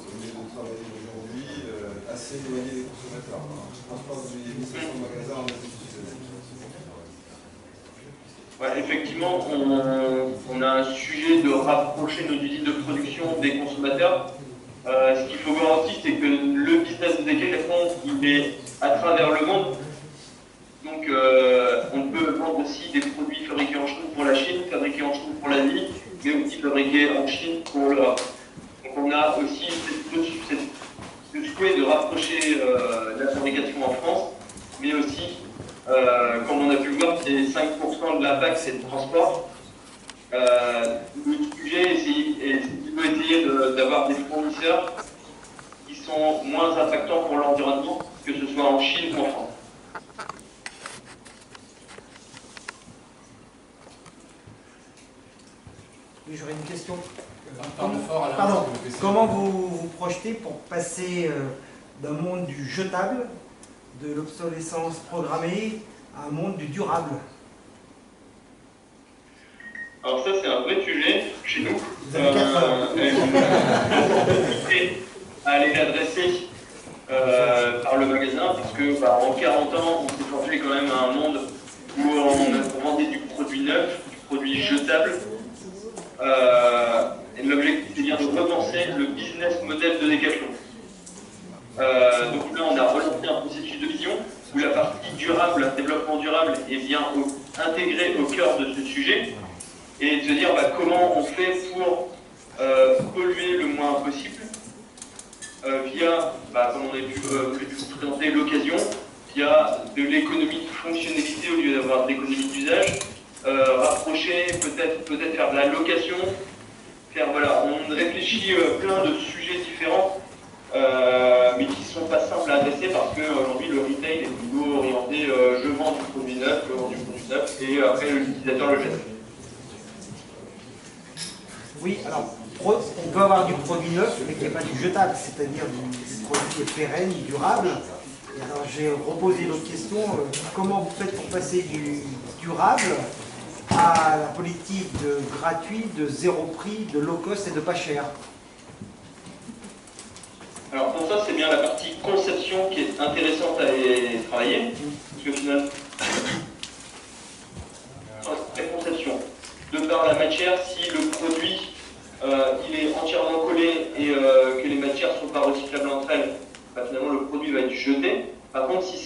Au lieu de travailler aujourd'hui assez éloigné des consommateurs. Je pense pas que vous ayez mis 500 magasins en institutionnel. Ouais, effectivement, on a un sujet de rapprocher nos usines de production des consommateurs. Ce qu'il faut voir aussi, c'est que le business de Decathlon, il est à travers le monde. Donc, on peut vendre aussi des produits fabriqués en Chine pour la Chine, fabriqués en Chine pour l'Asie, mais aussi fabriqués en Chine pour l'Europe. Donc, on a aussi ce souhait de rapprocher la fabrication en France, mais aussi comme on a pu le voir, c'est 5% de l'impact, c'est le transport. Le sujet, c'est plutôt essayer d'avoir des fournisseurs qui sont moins impactants pour l'environnement, que ce soit en Chine ou en France. j'aurais une question. Parle fort, Alain, Pardon, parce que le PC. comment vous vous projetez pour passer d'un monde du jetable, de l'obsolescence programmée, à un monde du durable? Alors ça, c'est un vrai sujet chez nous. Vous avez 4 heures. À aller l'adresser par le magasin, parce que en 40 ans, on s'est forgé quand même à un monde où on vendait du produit neuf, du produit jetable. Et l'objectif, c'est bien de repenser le business model de Decathlon. Donc là, on a relancé un processus de vision où la partie durable, développement durable, est bien intégrée au cœur de ce sujet. Et de se dire comment on fait pour polluer le moins possible via, comme on a pu vous présenter, l'occasion, via de l'économie de fonctionnalité au lieu d'avoir de l'économie d'usage, rapprocher, peut-être faire de la location, on réfléchit plein de sujets différents, mais qui ne sont pas simples à adresser parce qu'aujourd'hui le retail est plutôt orienté je vends du produit neuf, je vends du produit neuf, et après l'utilisateur le jette. Oui, alors, on peut avoir du produit neuf, mais qui n'est pas du jetable, c'est-à-dire du produit qui est pérenne, durable. Et alors, j'ai reposé l'autre question, comment vous faites pour passer du durable à la politique de gratuit, de zéro prix, de low cost et de pas cher? Alors pour ça, c'est bien la partie conception qui est intéressante à aller travailler, parce que finalement, la conception, de par la matière, si le produit il est entièrement collé et que les matières ne sont pas recyclables entre elles, finalement le produit va être jeté. Par contre, si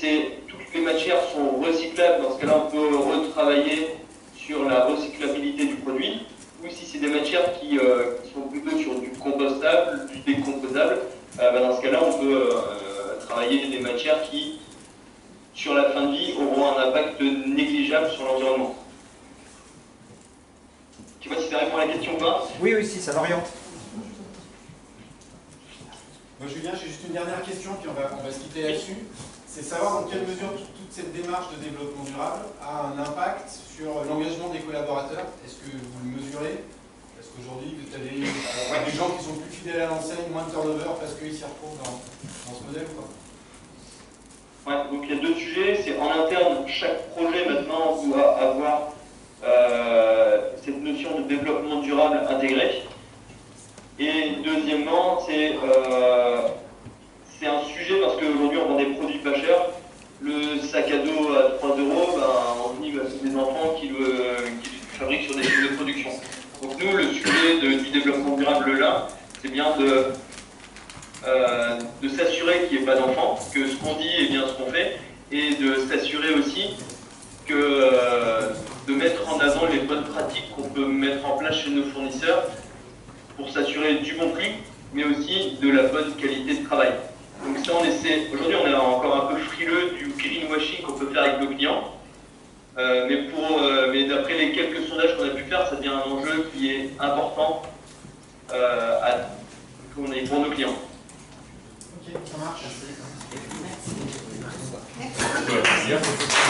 toutes les matières sont recyclables, dans ce cas-là, on peut retravailler sur la recyclabilité du produit, ou si c'est des matières qui sont plutôt sur du compostable, du décomposable, dans ce cas-là, on peut travailler des matières qui, sur la fin de vie, auront un impact négligeable sur l'environnement. Je ne sais pas si ça répond à la question ou pas. Oui, si, ça l'oriente. Moi, Julien, j'ai juste une dernière question, puis on va se quitter là-dessus. C'est savoir dans quelle mesure toute cette démarche de développement durable a un impact sur l'engagement des collaborateurs. Est-ce que vous le mesurez? Est-ce qu'aujourd'hui, vous avez des gens qui sont plus fidèles à l'enseigne, moins de turnover parce qu'ils s'y retrouvent dans ce modèle ou pas? Ouais, donc il y a deux sujets. C'est en interne, chaque projet maintenant doit avoir cette notion de développement durable intégrée. Et deuxièmement, c'est un sujet parce qu'aujourd'hui on vend des produits pas chers. Le sac à dos à 3 €, on dit c'est des enfants qui le fabriquent sur des lignes de production. Donc nous, le sujet du développement durable là, c'est bien de s'assurer qu'il n'y ait pas d'enfants, que ce qu'on dit est bien ce qu'on fait, et de s'assurer aussi de mettre en avant les bonnes pratiques qu'on peut mettre en place chez nos fournisseurs pour s'assurer du bon prix, mais aussi de la bonne qualité de travail. Donc ça, on essaie. Aujourd'hui, on est encore un peu frileux du greenwashing qu'on peut faire avec nos clients, mais d'après les quelques sondages qu'on a pu faire, ça devient un enjeu qui est important pour nos clients. Ok, ça marche. Merci.